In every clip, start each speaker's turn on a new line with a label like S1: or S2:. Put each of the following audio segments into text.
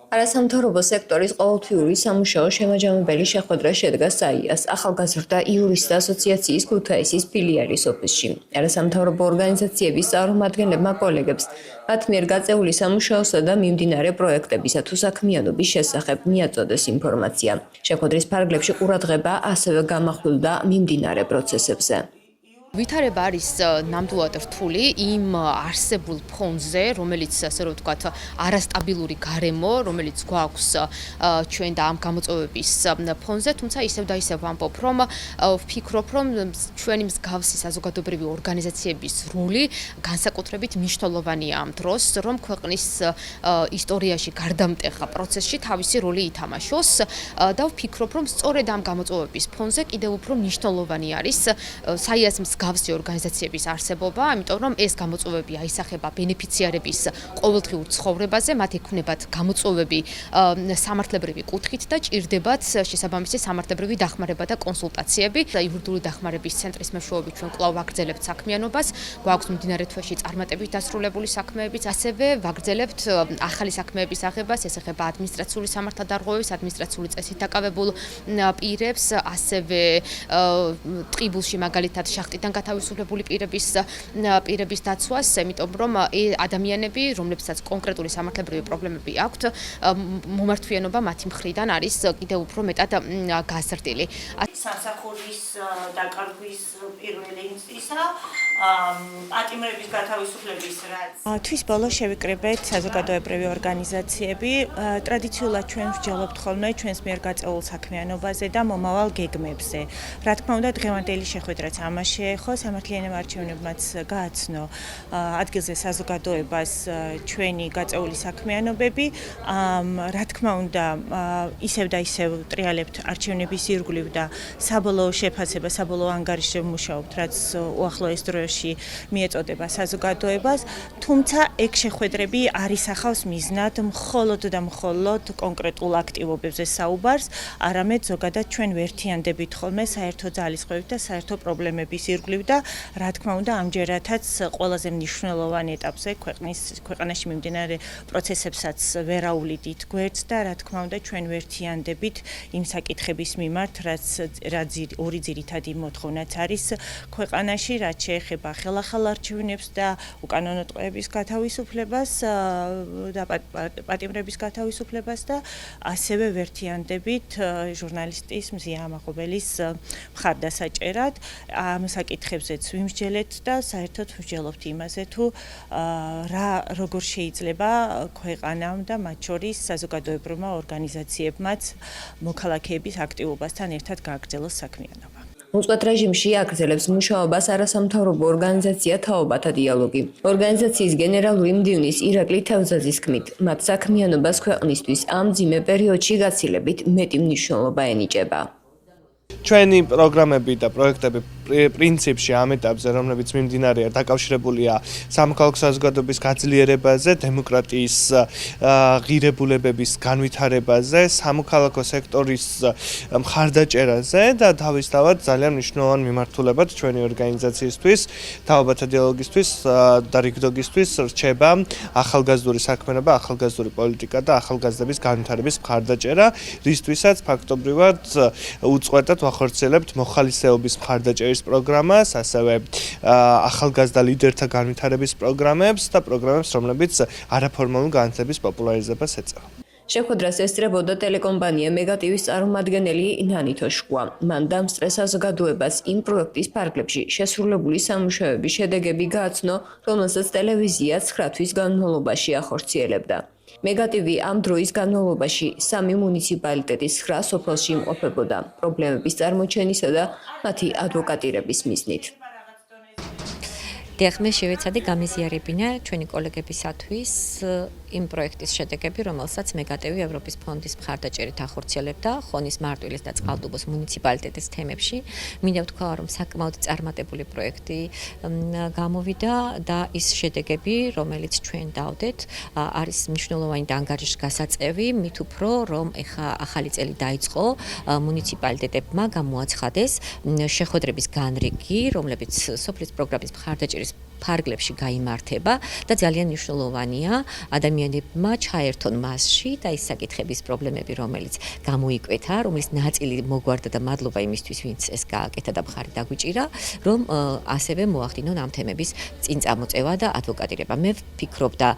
S1: არასამთავრობო სექტორის ყოველთვიური სამუშაო შემაჯამებელი შეხვედრა შედგა საიას ახალგაზრდა იურისტთა ასოციაციის ქუთაისის ფილიალის ოფისში. არასამთავრობო ორგანიზაციების წარმომადგენლებმა კოლეგებს მათ მიერ გაწეული სამუშაოსა და მიმდინარე პროექტებისა თუ საქმიანობის შესახებ მიაწოდეს ინფორმაცია. შეხვედრის ფარგლებში ყურადღება ასევე გამახვილდა მიმდინარე პროცესებზე.
S2: ვითარება არის ნამდვილად რთული იმ არსებულ ფონზე, რომელიც ასე რომ ვთქვათ, არასტაბილური გარემო, რომელიც გვაქვს ჩვენ და ამ გამოწვევების ფონზე, თუმცა ისევ და ისევ ვამბობ, რომ ვფიქრობ, რომ ჩვენი მსგავსი საზოგადოებრივი ორგანიზაციების როლი განსაკუთრებით მნიშვნელოვანია ამ დროს, რომ ქვეყნის ისტორიაში გარდამტეხა პროცესში თავისი როლი ითამაშოს და ვფიქრობ, რომ სწორედ ამ გამოწვევების ფონზე კიდევ უფრო მნიშვნელოვანი არის საიას მსგავსი ორგანიზაციების არსებობა, იმიტომ რომ ეს გამოწვევები აისახება ბენეფიციარების ყოველდღიურ ცხოვრებაზე, მათ ექნებათ გამოწვევები სამართლებრივი კუთხით და ჭირდებათ შესაბამისი სამართლებრივი დახმარება და კონსულტაციები. იურიდიული დახმარების ცენტრის მეშვეობით ჩვენ კვლავ ვაგრძელებთ საქმიანობას, გვაქვს მიმდინარე თვეში წარმატებით დასრულებული საქმეებიც, ასევე ვაგრძელებთ ახალი საქმეების აღებას, ეს ეხება ადმინისტრაციული სამართალდარღვევებს, ადმინისტრაციული წესით დაკავებულ პირებს, ასევე ტყიბულში მაგალითად შახტიდან გათავისუფლებული პირების დაცვას, იმიტომ რომ ადამიანები, რომლებსაც კონკრეტული სამართლებრივი პრობლემები აქვთ, მომართვიანობა მათი მხრიდან არის კიდევ უფრო მეტად გაზრდილი.
S3: სამსახურის დაკარგვის პირველი ინსტანცია, პატიმრების გათავისუფლების რაც.
S4: თვის ბოლოს შევიკრიბეთ საზოგადოებრივი ორგანიზაციები, ტრადიციულად ჩვენ ვსჯელობთ ხოლმე ჩვენს მიერ გაწეულ საქმიანობაზე და მომავალ გეგმებზე. რა თქმა უნდა, დღევანდელი შეხვედრაც ამას შეეხო, სამართლიანობრივ არჩევნებმაც გააცნო ადგილზე საზოგადოებას ჩვენი გაწეული საქმიანობები. რა თქმა უნდა, ისევ და ისევ ტრიალებთ არჩევნების ირგვლივ და საბოლოო შეფასება, საბოლოო ანგარიშზე ვმუშაობთ, რაც უახლოეს დროში მიეწოდება საზოგადოებას, თუმცა ეგ შეხვედრები არ ისახავს მიზნად მხოლოდ და მხოლოდ კონკრეტულ აქტივობებზე საუბარს, არამედ ზოგადად ჩვენ ვერთიანდებით ხოლმე საერთო ძალისხმევით და საერთო პრობლემების ირგვლივ და რა თქმა უნდა ამჯერადაც ყველაზე მნიშვნელოვან ეტაპზე ქვეყანაში მიმდინარე პროცესებსაც ვერაულიდით გვერდს და რა თქმა უნდა ჩვენ ვერთიანდებით იმ საკითხების მიმართ, რაც ორი ძირითადი მოთხოვნაც არის ქვეყანაში, რაც შეეხება ხელახალ არჩევნებს და უკანონო ტყვეების გათავისუფლებას და პატიმრების გათავისუფლებას და ასევე ვერთიანდებით ჟურნალისტის მზია ამაღობელის მხარდასაჭერად. ამ საკითხებზეც ვიმსჯელეთ და საერთოდ ვსჯელობთ იმაზე, თუ როგორ შეიძლება ქვეყანამ და მათ შორის საზოგადოებრივმა ორგანიზაციებმაც მოქალაქეების აქტივობასთან ერთად გააგრძელოს საქმიანობა.
S1: უწყვეტ რეჟიმში აგრძელებს მუშაობას არასამთავრობო ორგანიზაცია თაობათა დიალოგი. ორგანიზაციის გენერალური მდივნის ირაკლი თევზაძის თქმით, მათ საქმიანობას ქვეყნისთვის ამ მძიმე პერიოდში გაცილებით მეტი მნიშვნელობა ენიჭება.
S5: ჩვენი პროგრამები და პროექტები პრინციპში ამ ეტაპზე, რომლებიც მიმდინარეა, დაკავშირებულია სამოქალაქო საზოგადოების გაძლიერებაზე, დემოკრატიის ღირებულებების განვითარებაზე, სამოქალაქო სექტორის მხარდაჭერაზე და თავისთავად ძალიან მნიშვნელოვან მიმართულებად ჩვენი ორგანიზაციისთვის, თაობათა დიალოგისთვის და რიგდოგისთვის რჩება ახალგაზრდული საქმიანობა, ახალგაზრდული პოლიტიკა და ახალგაზრდების განვითარების მხარდაჭერა, რისთვისაც ფაქტობრივად უწყვეტად ვახორციელებთ მოხალისეობის მხარდაჭერის პროგრამას, ასევე ახალგაზრდა ლიდერთა განვითარების პროგრამებს და პროგრამებს, რომლებიც არაფორმალურ განათლების პოპულარიზებას ეწევა.
S1: შეხვედრას ესწრებოდა ტელეკომპანია მეგატივის წარმომადგენელი ნანითო შქვა. მან დამსწრე საზოგადოებას იმ პროექტის ფარგლებში შესრულებული სამუშაოების შედეგები გააცნო, რომელსაც ტელევიზია 9 თვის განმავლობაში ახორციელებდა. მეგატივი ამ დროის განმავლობაში 3 მუნიციპალიტეტის 9 სოფელში იმყოფებოდა პრობლემების წარმოჩენისა და მათი ადვოკატირების მიზნით.
S6: დიახ, მე შევეცადი გამიზიარებინა ჩვენი კოლეგებისათვის იმ პროექტის შედეგები, რომელსაც მეგატივი ევროპის ფონდის მხარდაჭერით ახორციელებდა ხონის მარტვილის და წყალტუბოს მუნიციპალიტეტის თემებში. მინდა ვთქვა, რომ საკმაოდ წარმატებული პროექტი გამოვიდა და ის შედეგები, რომელიც ჩვენ დავდეთ, არის მნიშვნელოვანი და ანგარიშგასაწევი, მით უფრო, რომ ეხა ახალი წელი დაიწყო, მუნიციპალიტეტებმა გამოაცხადეს შეხვედრების განრიგი, რომლებიც სოფლის პროგრამის მხარდაჭერის ფარგლებში გაიმართება და ძალიან მნიშვნელოვანია ადამიანებმა ჩაერთონ მასში და ის საკითხების პრობლემები, რომელიც გამოიკვეთა, რომლის ნაწილი მოგვარდა და მადლობა იმისთვის, ვინც ეს გააკეთა და მხარი დაგვიჭირა, რომ ასევე მოახდინონ ამ თემების წინ წამოწევა და ადვოკატირება. მე ვფიქრობ და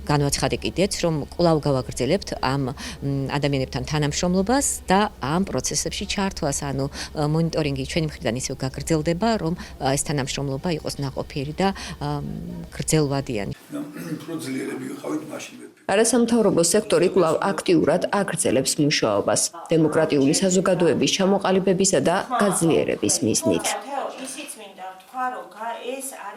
S6: განვაცხადე კიდეც, რომ კვლავ გავაგრძელებთ ამ ადამიანებთან თანამშრომლობას და ამ პროცესებში ჩართვას, ანუ მონიტორინგი ჩვენი მხრიდან ისევ გაგრძელდება, რომ ეს თანამშრომლობა იყოს ნაყოფიერი და გრძელვადიანი.
S1: არასამთავრობო სექტორი კვლავ აქტიურად აგრძელებს მუშაობას დემოკრატიული საზოგადოების ჩამოყალიბებისა და გაძლიერების მიზნით.
S3: ისიც მინდა ვთქვა, რომ ეს არის